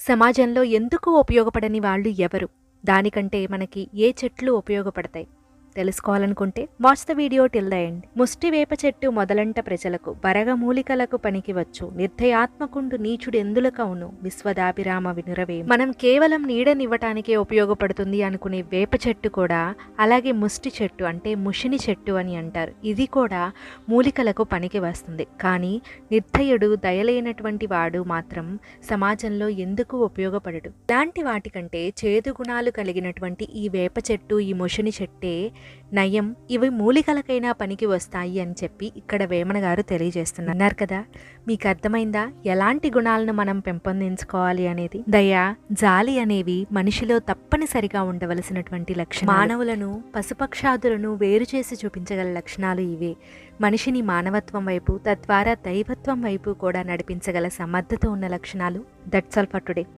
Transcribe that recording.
సమాజంలో ఎందుకు ఉపయోగపడని వాళ్ళు ఎవరు? దానికంటే మనకి ఏ చెట్లు ఉపయోగపడతాయి? తెలుసుకోవాలనుకుంటే watch the video till the end. ముష్టి వేప చెట్టు మొదలంట ప్రజలకు బరగ మూలికలకు పనికివచ్చు. నిర్దయాత్మకుండు నీచుడు ఎందులకవును విశ్వదాభిరామ వినురవే. మనం కేవలం నీడనివ్వటానికే ఉపయోగపడుతుంది అనుకునే వేప చెట్టు కూడా అలాగే ముష్టి చెట్టు అంటే ముషిని చెట్టు అని అంటారు. ఇది కూడా మూలికలకు పనికి వస్తుంది. కానీ నిర్దయుడు దయలేనటువంటి వాడు మాత్రం సమాజంలో ఎందుకు ఉపయోగపడడు. ఇలాంటి వాటికంటే చేదు గుణాలు కలిగినటువంటి ఈ వేప చెట్టు ఈ ముషిని చెట్టే నయం, ఇవి మూలికలకైనా పనికి వస్తాయి అని చెప్పి ఇక్కడ వేమన గారు తెలియజేస్తున్నారు కదా. మీకు అర్థమైందా ఎలాంటి గుణాలను మనం పెంపొందించుకోవాలి అనేది? దయ, జాలి అనేవి మనిషిలో తప్పనిసరిగా ఉండవలసినటువంటి లక్షణాలు. మానవులను పశుపక్షాదులను వేరు చేసి చూపించగల లక్షణాలు ఇవే. మనిషిని మానవత్వం వైపు తద్వారా దైవత్వం వైపు కూడా నడిపించగల సమర్థత ఉన్న లక్షణాలు. That's all for today.